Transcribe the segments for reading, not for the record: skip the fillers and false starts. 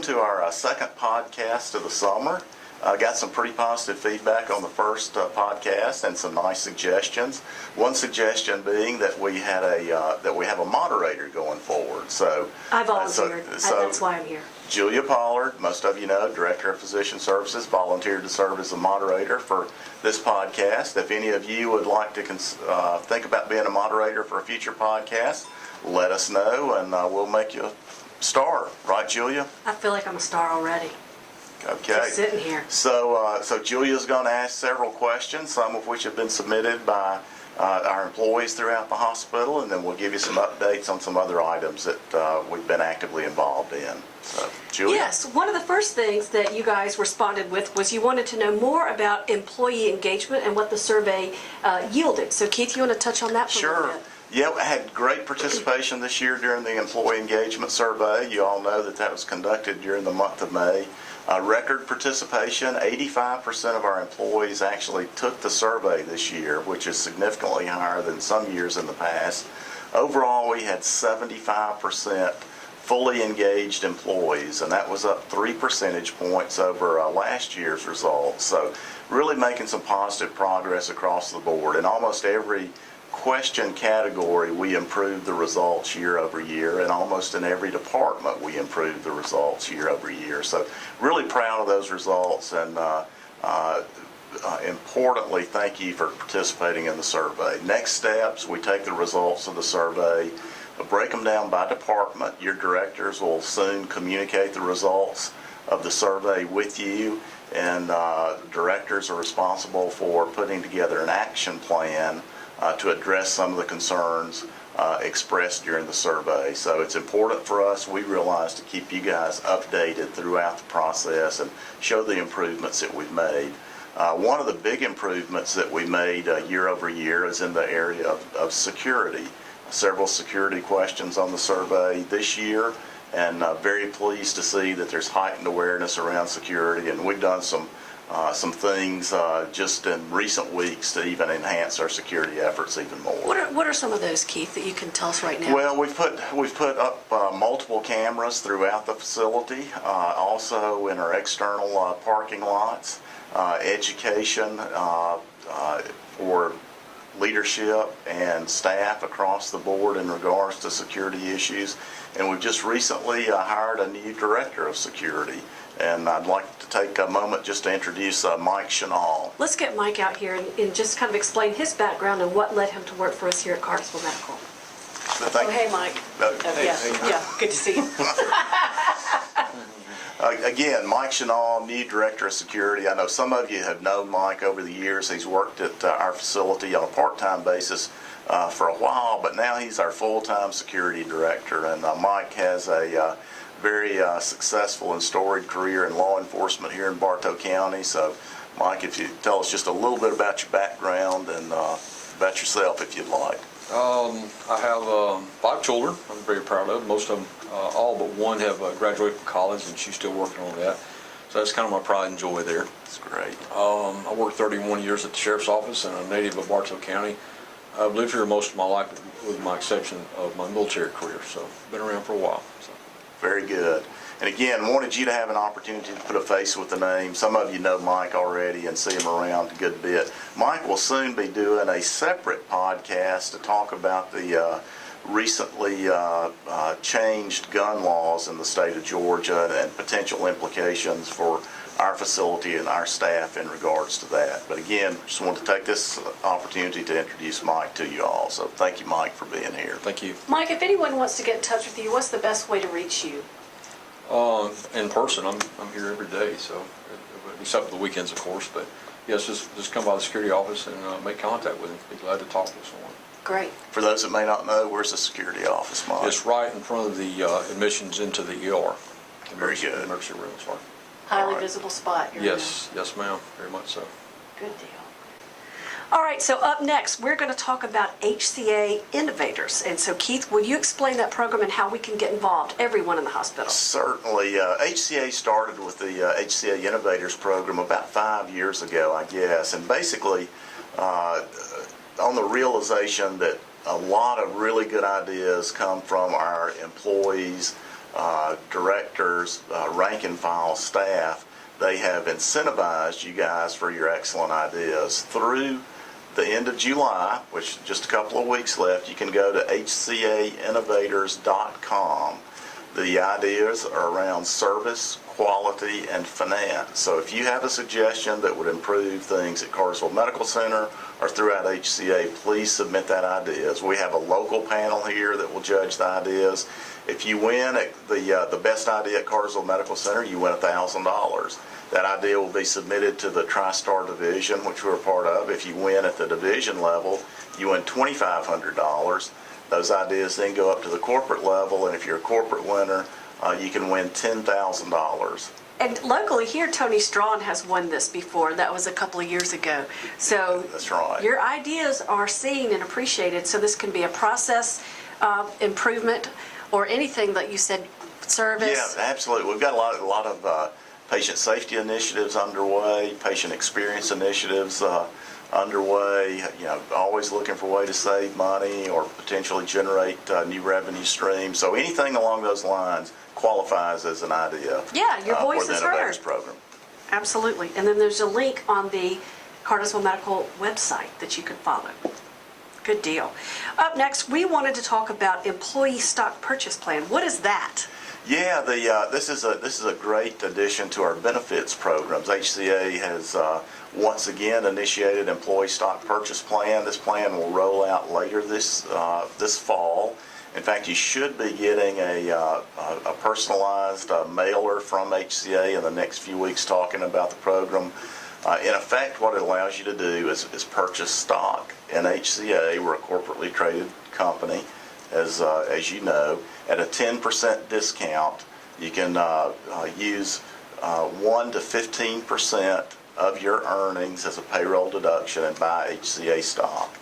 welcome to our second podcast of the summer. Got some pretty positive feedback on the first podcast and some nice suggestions. One suggestion being that we had that we have a moderator going forward. So I volunteered. That's why I'm here. Julia Pollard, most of you know, Director of Physician Services, volunteered to serve as the moderator for this podcast. If any of you would like to think about being a moderator for a future podcast, let us know and we'll make you a star. Right, Julia? I feel like I'm a star already. Okay. Just sitting here. So Julia's going to ask several questions, some of which have been submitted by our employees throughout the hospital, and then we'll give you some updates on some other items that we've been actively involved in. So, Julia? Yes, one of the first things that you guys responded with was you wanted to know more about employee engagement and what the survey yielded. So, Keith, you want to touch on that for a little bit? Yeah, we had great participation this year during the employee engagement survey. You all know that was conducted during the month of May. Record participation, 85% of our employees actually took the survey this year, which is significantly higher than some years in the past. Overall, we had 75% fully engaged employees, and that was up 3 percentage points over last year's results. So really making some positive progress across the board. In almost every question category, we improved the results year over year, and almost in every department we improved the results year over year. So really proud of those results, and importantly, thank you for participating in the survey. Next steps, we take the results of the survey, break them down by department. Your directors will soon communicate the results of the survey with you, and directors are responsible for putting together an action plan to address some of the concerns expressed during the survey. So it's important for us, we realize, to keep you guys updated throughout the process and show the improvements that we've made. One of the big improvements that we made year over year is in the area of security. Several security questions on the survey this year, and very pleased to see that there's heightened awareness around security, and we've done some things just in recent weeks to even enhance our security efforts even more. What are some of those, Keith, that you can tell us right now? Well, we've put up multiple cameras throughout the facility, also in our external parking lots, education for leadership and staff across the board in regards to security issues. And we've just recently hired a new director of security. And I'd like to take a moment just to introduce Mike Chenal. Let's get Mike out here and just kind of explain his background and what led him to work for us here at Cartersville Medical. Hey, Mike. Yeah, good to see you. Again, Mike Chenal, new director of security. I know some of you have known Mike over the years. He's worked at our facility on a part-time basis for a while, but now he's our full-time security director. And Mike has a very successful and storied career in law enforcement here in Bartow County. So, Mike, if you tell us just a little bit about your background and about yourself, if you'd like. I have 5 children I'm very proud of. Most of them, all but one, have graduated from college, and she's still working on that. So that's kind of my pride and joy there. That's great. I worked 31 years at the Sheriff's Office, and I'm a native of Bartow County. I've lived here most of my life, with my exception of my military career. So I've been around for a while. So. Very good. And again, wanted you to have an opportunity to put a face with the name. Some of you know Mike already and see him around a good bit. Mike will soon be doing a separate podcast to talk about the recently changed gun laws in the state of Georgia and potential implications for our facility and our staff in regards to that. But again, just want to take this opportunity to introduce Mike to you all. So thank you, Mike, for being here. Thank you. Mike, if anyone wants to get in touch with you, what's the best way to reach you? In person, I'm here every day, so except for the weekends, of course. But yes, just come by the security office and make contact with me. Be glad to talk with someone. Great. For those that may not know, where's the security office, Mike? It's right in front of the admissions into the ER. Very good. Emergency room, sorry. Highly visible spot. Yes, yes, ma'am. Very much so. Good deal. All right, so up next, we're going to talk about HCA Innovators. And so, Keith, will you explain that program and how we can get involved, everyone in the hospital? Certainly. HCA started with the HCA Innovators program about 5 years ago, I guess. And basically, on the realization that a lot of really good ideas come from our employees directors, rank and file staff, they have incentivized you guys for your excellent ideas. Through the end of July, which is just a couple of weeks left, you can go to HCAinnovators.com. The ideas are around service, quality, and finance. So if you have a suggestion that would improve things at Cartersville Medical Center or throughout HCA, please submit that ideas. We have a local panel here that will judge the ideas. If you win at the best idea at Cartersville Medical Center, you win $1,000. That idea will be submitted to the TriStar division, which we're a part of. If you win at the division level, you win $2,500. Those ideas then go up to the corporate level, and if you're a corporate winner, you can win $10,000. And locally here, Tony Strawn has won this before. That was a couple of years ago. So That's right. your ideas are seen and appreciated. So this can be a process improvement or anything that you said, service. Yeah, absolutely. We've got a lot of patient safety initiatives underway, patient experience initiatives underway. You know, always looking for a way to save money or potentially generate new revenue streams. So anything along those lines qualifies as an idea. Yeah, your voice for is the Innovators heard. program. Absolutely. And then there's a link on the Cartersville Medical website that you can follow. Good deal. Up next, we wanted to talk about employee stock purchase plan. What is that? Yeah, this is a great addition to our benefits programs. HCA has once again initiated employee stock purchase plan. This plan will roll out later this fall. In fact, you should be getting a personalized mailer from HCA in the next few weeks talking about the program. In effect, what it allows you to do is purchase stock in HCA. We're a corporately traded company, as you know, at a 10% discount. You can use 1 to 15% of your earnings as a payroll deduction and buy HCA stock.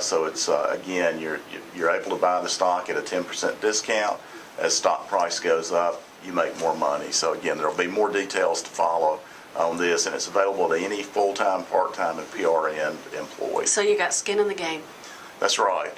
So it's again, you're able to buy the stock at a 10% discount. As stock price goes up, you make more money. So again, there'll be more details to follow on this, and it's available to any full-time, part-time, and PRN employee. So you got skin in the game. That's right.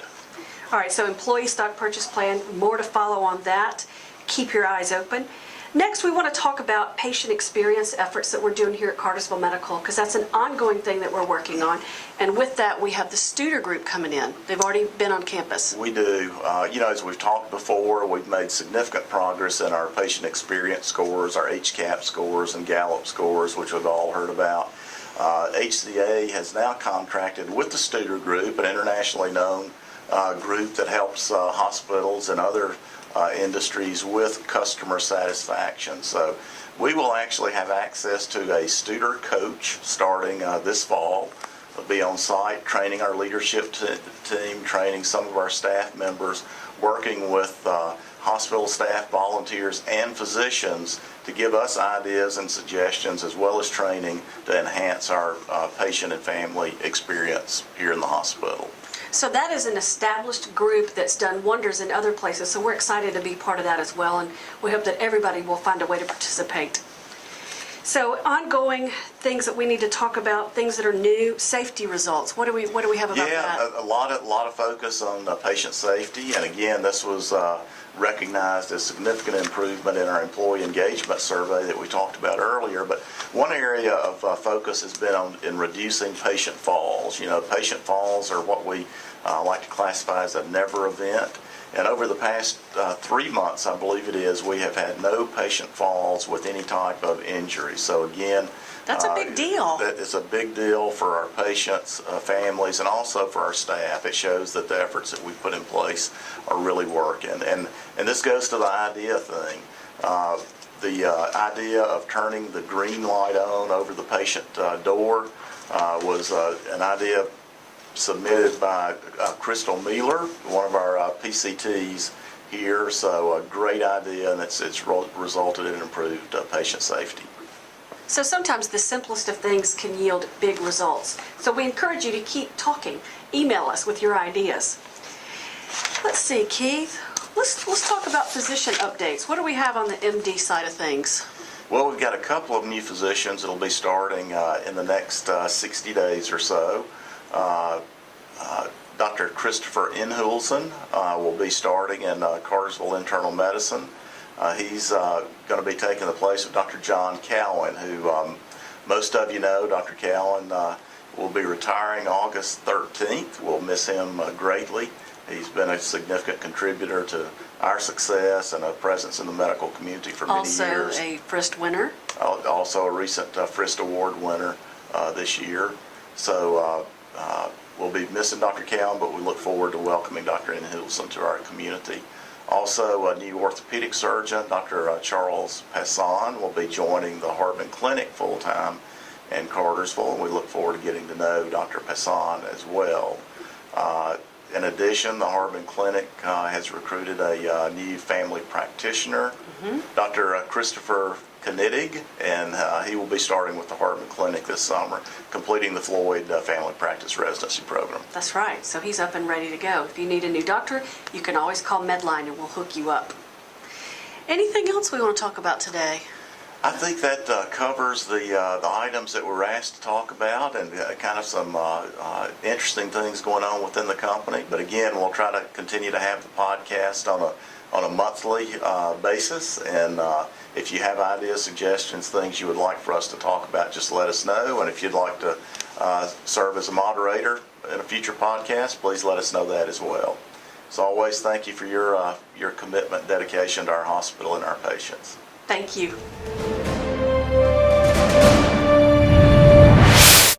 All right, so employee stock purchase plan, more to follow on that. Keep your eyes open. Next, we want to talk about patient experience efforts that we're doing here at Cartersville Medical, because that's an ongoing thing that we're working on. And with that, we have the Studer Group coming in. They've already been on campus. We do. You know, as we've talked before, we've made significant progress in our patient experience scores, our HCAP scores and Gallup scores, which we've all heard about. HCA has now contracted with the Studer Group, an internationally known group that helps hospitals and other industries with customer satisfaction. So we will actually have access to a Studer coach starting this fall. They'll be on site training our leadership team, training some of our staff members, working with hospital staff, volunteers, and physicians to give us ideas and suggestions as well as training to enhance our patient and family experience here in the hospital. So that is an established group that's done wonders in other places, so we're excited to be part of that as well, and we hope that everybody will find a way to participate. So ongoing things that we need to talk about, things that are new, safety results. What do we have about that? Yeah, a lot of focus on patient safety, and again, this was recognized as significant improvement in our employee engagement survey that we talked about earlier. But one area of focus has been in reducing patient falls. You know, patient falls are what we like to classify as a never event. And over the past 3 months, I believe it is, we have had no patient falls with any type of injury. So again, that's a big deal. That is a big deal for our patients, families, and also for our staff. It shows that the efforts that we put in place are really working. And this goes to the idea thing. The idea of turning the green light on over the patient door was an idea submitted by Crystal Mealer, one of our PCTs here. So a great idea, and it's resulted in improved patient safety. So sometimes the simplest of things can yield big results. So we encourage you to keep talking. Email us with your ideas. Let's see, Keith. Let's talk about physician updates. What do we have on the MD side of things? Well, we've got a couple of new physicians that'll be starting in the next 60 days or so. Dr. Christopher Inhulson will be starting in Cartersville Internal Medicine. He's going to be taking the place of Dr. John Cowan, who most of you know. Dr. Cowan will be retiring August 13th. We'll miss him greatly. He's been a significant contributor to our success and a presence in the medical community for many years. Also a Frist winner. Also a recent Frist Award winner this year. So we'll be missing Dr. Cowan, but we look forward to welcoming Dr. Inhilson to our community. Also, a new orthopedic surgeon, Dr. Charles Passon, will be joining the Harbin Clinic full-time in Cartersville, and we look forward to getting to know Dr. Passon as well. In addition, the Harbin Clinic has recruited a new family practitioner, Dr. Christopher Knittig, and he will be starting with the Harbin Clinic this summer, completing the Floyd Family Practice Residency Program. That's right. So he's up and ready to go. If you need a new doctor, you can always call Medline and we'll hook you up. Anything else we want to talk about today? I think that covers the items that we're asked to talk about, and kind of some interesting things going on within the company. But again, we'll try to continue to have the podcast on a monthly basis. And if you have ideas, suggestions, things you would like for us to talk about, just let us know. And if you'd like to serve as a moderator in a future podcast, please let us know that as well. As always, thank you for your commitment, dedication to our hospital and our patients. Thank you.